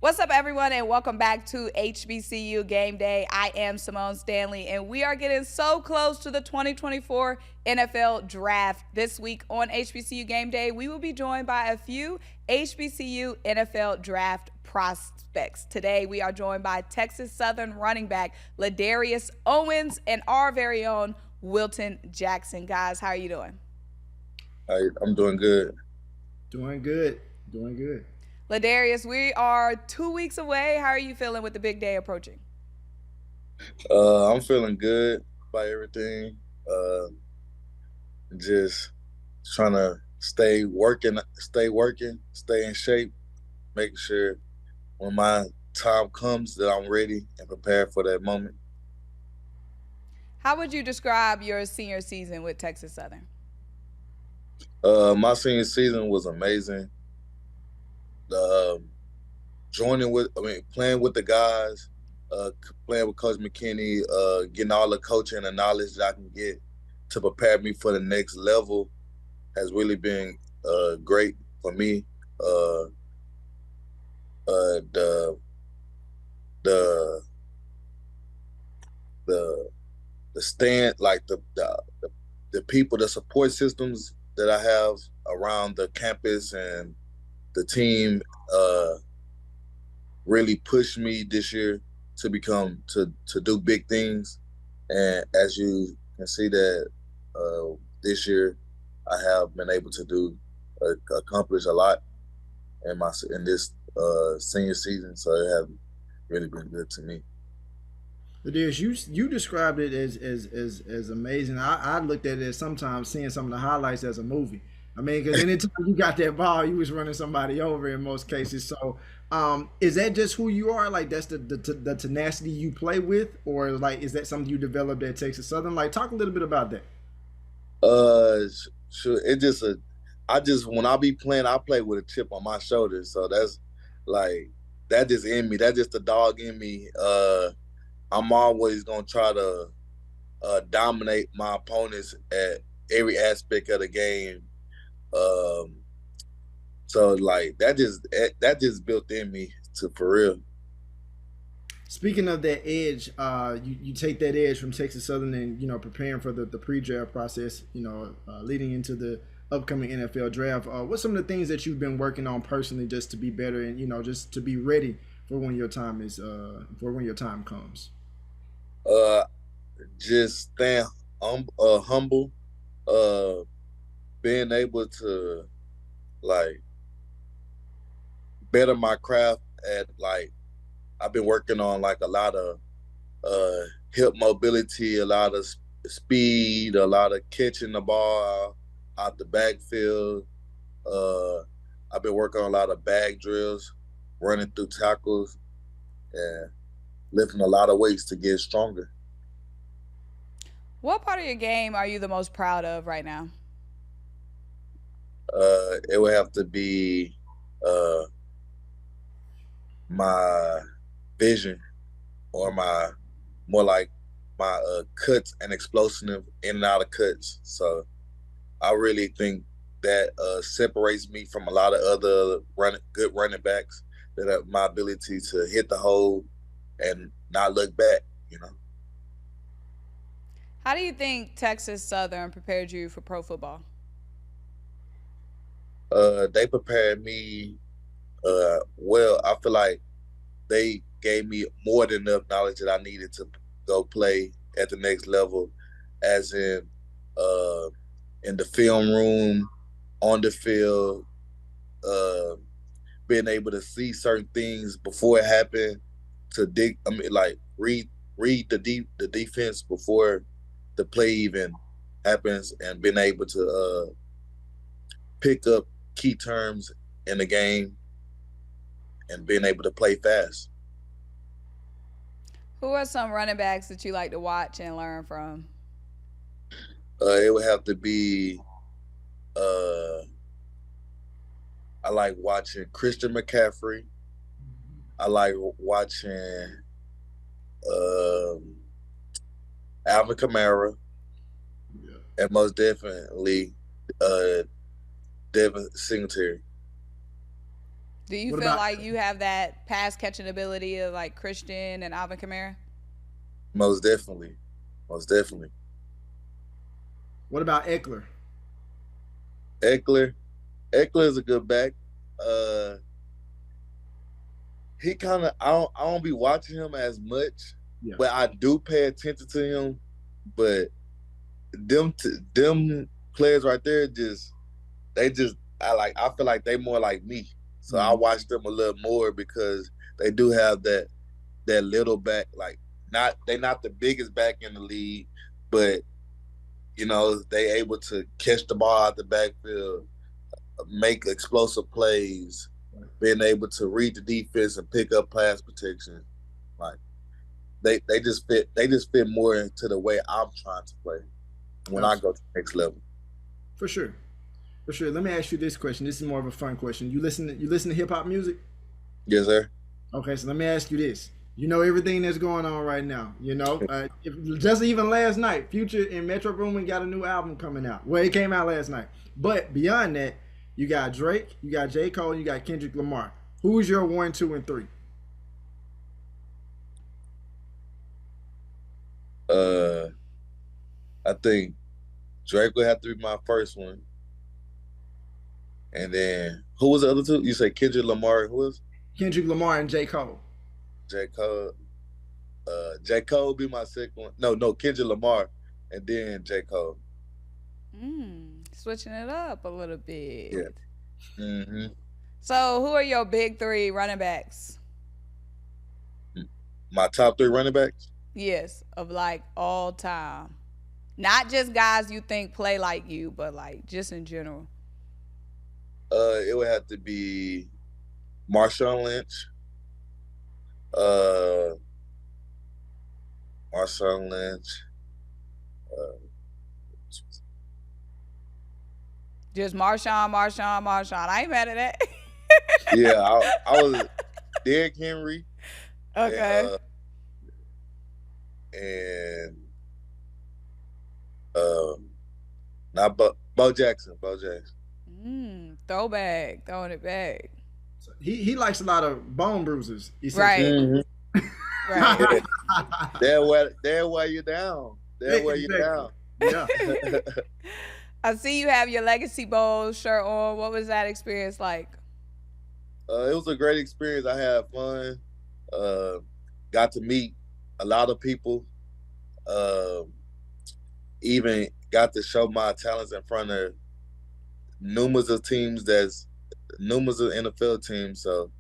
What's up, everyone, and welcome back to HBCU Game Day. I am Symone Stanley, and we are getting so close to the 2024 NFL Draft. This week on HBCU Game Day, we will be joined by a few HBCU NFL Draft prospects. Today, we are joined by Texas Southern running back Ladarius Owens and our very own Wilton Jackson. Guys, how are you doing? I'm doing good. Doing good. Ladarius, we are 2 weeks away. How are you feeling with the big day approaching? I'm feeling good by everything. Just trying to stay in shape, making sure when my time comes that I'm ready and prepared for that moment. How would you describe your senior season with Texas Southern? My senior season was amazing. Playing with the guys, playing with Coach McKinney, getting all the coaching and the knowledge that I can get to prepare me for the next level has really been great for me. The stand, like the people, the support systems that I have around the campus and the team really pushed me this year to do big things. And as you can see that this year I have been able to accomplish a lot in this senior season. So it has really been good to me. Ladarius, you described it as amazing. I looked at it as sometimes seeing some of the highlights as a movie. I mean, because anytime you got that ball, you was running somebody over in most cases. So, is that just who you are? Like that's the tenacity you play with, or like is that something you developed at Texas Southern? Like, talk a little bit about that. Sure. When I be playing, I play with a chip on my shoulder. So that's like that just in me. That's just the dog in me. I'm always gonna try to dominate my opponents at every aspect of the game. So like that just built in me to for real. Speaking of that edge, you take that edge from Texas Southern and preparing for the pre-draft process. Leading into the upcoming NFL draft. What's some of the things that you've been working on personally just to be better and just to be ready for when your time comes? Just staying humble, being able to like better my craft at like I've been working on like a lot of hip mobility, a lot of speed, a lot of catching the ball out the backfield. I've been working on a lot of bag drills, running through tackles, and lifting a lot of weights to get stronger. What part of your game are you the most proud of right now? It would have to be my vision, or more like my cuts and explosive in and out of cuts. So I really think that separates me from a lot of other good running backs, that have my ability to hit the hole and not look back. How do you think Texas Southern prepared you for pro football? They prepared me well. I feel like they gave me more than enough knowledge that I needed to go play at the next level, as in the film room, on the field, being able to see certain things before it happened, read the defense before the play even happens, and being able to pick up key terms in the game and being able to play fast. Who are some running backs that you like to watch and learn from? It would have to be I like watching Christian McCaffrey. I like watching Alvin Kamara, Yeah. and most definitely Devin Singletary. Do you feel like you have that pass catching ability of like Christian and Alvin Kamara? Most definitely. Most definitely. What about Eckler? Eckler is a good back. He kind of I don't be watching him as much, but I do pay attention to him. But them players right there I feel like they more like me. So I watch them a little more because they do have that little back, like they're not the biggest back in the league, but you know, they able to catch the ball out the backfield, make explosive plays, being able to read the defense and pick up pass protection. Like they just fit more into the way I'm trying to play when I go to the next level. For sure. Let me ask you this question. This is more of a fun question. You listen to hip hop music? Yes, sir. Okay, so let me ask you this. You know everything that's going on right now. You know, just even last night, Future and Metro Boomin got a new album coming out. Well, it came out last night. But beyond that, you got Drake, you got J. Cole, you got Kendrick Lamar. Who's your 1, 2, and 3? I think Drake would have to be my first one. And then who was the other two? You say Kendrick Lamar. Who was? Kendrick Lamar and J. Cole. J. Cole. J. Cole would be my second one. No, Kendrick Lamar, and then J. Cole. Switching it up a little bit. Yeah. Mm-hmm. So who are your big 3 running backs? My top 3 running backs? Yes, of like all time. Not just guys you think play like you, but like just in general. It would have to be Marshawn Lynch. Marshawn Lynch. Just Marshawn. I ain't mad at that. Yeah, I was Derrick Henry. Okay. And not Bo Jackson. Throwback, throwing it back. He likes a lot of bone bruisers. Right. Mm-hmm. Right. They'll wear you down. They'll wear you down. Yeah. I see you have your Legacy Bowl shirt on. What was that experience like? It was a great experience. I had fun. Got to meet a lot of people. Even got to show my talents in front of numerous of NFL teams. So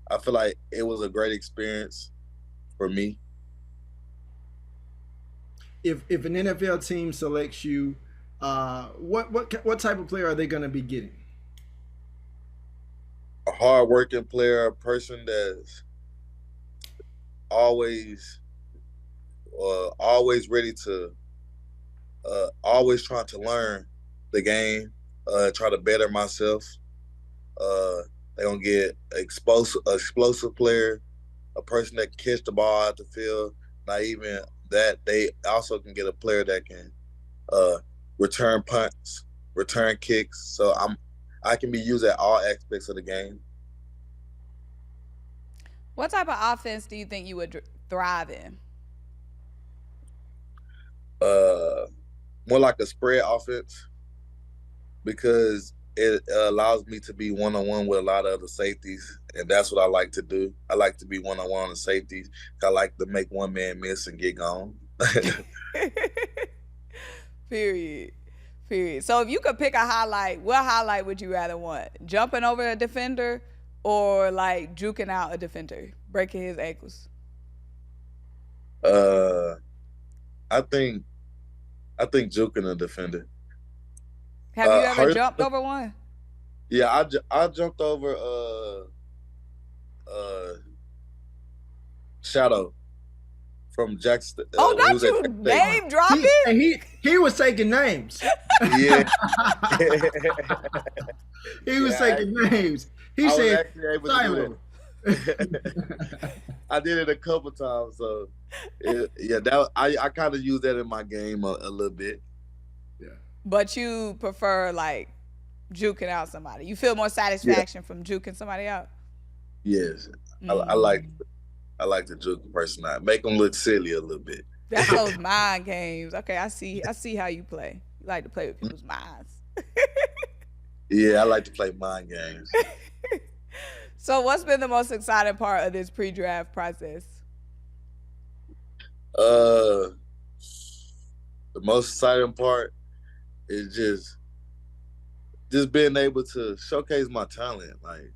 I feel like it was a great experience for me. If an NFL team selects you, what type of player are they going to be getting? A hard-working player, a person that's always ready to, always trying to learn the game, try to better myself. They're going to get explosive player, a person that can catch the ball out the field. Not even that, they also can get a player that can return punts, return kicks. So I can be used at all aspects of the game. What type of offense do you think you would thrive in? More like a spread offense, because it allows me to be one-on-one with a lot of other safeties, and that's what I like to do. I like to be one-on-one with safeties. I like to make one man miss and get gone. Period. So if you could pick a highlight, what highlight would you rather want? Jumping over a defender or like juking out a defender, breaking his ankles? I think juking a defender. Have you ever jumped over one? Yeah, I jumped over Shadow from Jackson. Oh, not you name dropping? He was taking names. Yeah. He was taking names. He said, Silo. I did it a couple times, so I kind of use that in my game a little bit. Yeah. But you prefer like juking out somebody. You feel more satisfaction from juking somebody out. Yes, I Mm. like to juke the person out, make them look silly a little bit. That's those mind games. Okay, I see how you play. You like to play with people's minds. Yeah, I like to play mind games. So what's been the most exciting part of this pre-draft process? Uh, the most exciting part is just being able to showcase my talent. Like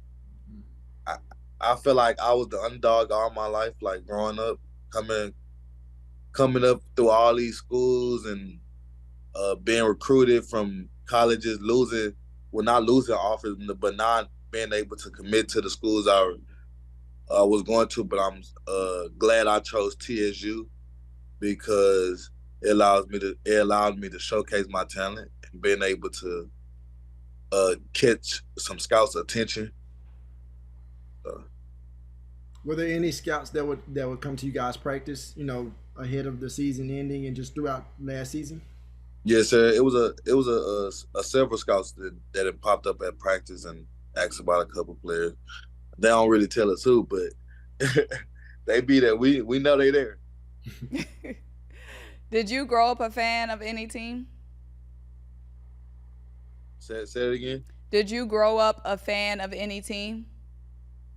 I, I feel like I was the underdog all my life, like growing up, coming up through all these schools and being recruited from colleges, not losing offers, but not being able to commit to the schools I was going to. But I'm glad I chose TSU because it allowed me to showcase my talent and being able to catch some scouts' attention. Were there any scouts that would come to you guys practice, ahead of the season ending and just throughout last season? Yes, sir. It was a several scouts that had popped up at practice and asked about a couple players. They don't really tell us who, but they be there. We know they there. Did you grow up a fan of any team? Say it again. Did you grow up a fan of any team?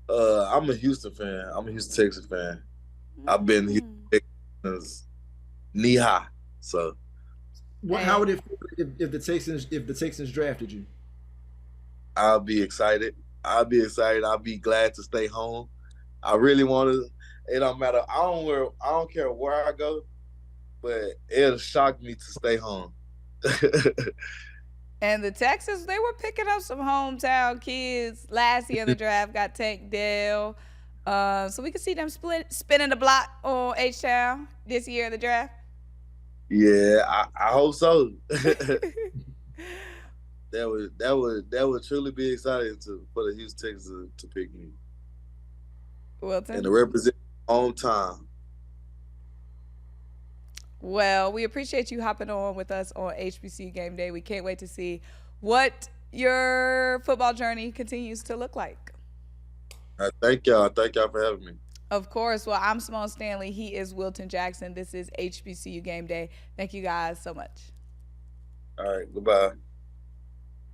I'm a Houston fan. I'm a Houston Texans fan. I've been here since knee high. So, how would it feel if the Texans drafted you? I'll be excited. I'll be glad to stay home. I really want to. It don't matter. I don't care where I go, but it'll shock me to stay home. And the Texans, they were picking up some hometown kids. Last year in the draft got Tank Dell. So we could see them spinning the block on H-Town this year in the draft. Yeah, I hope so. That would truly be exciting for the Houston Texans to pick me. Wilton. And to represent hometown. Well, we appreciate you hopping on with us on HBCU Game Day. We can't wait to see what your football journey continues to look like. Thank y'all. Thank y'all for having me. Of course. Well, I'm Symone Stanley. He is Wilton Jackson. This is HBCU Game Day. Thank you guys so much. All right. Goodbye.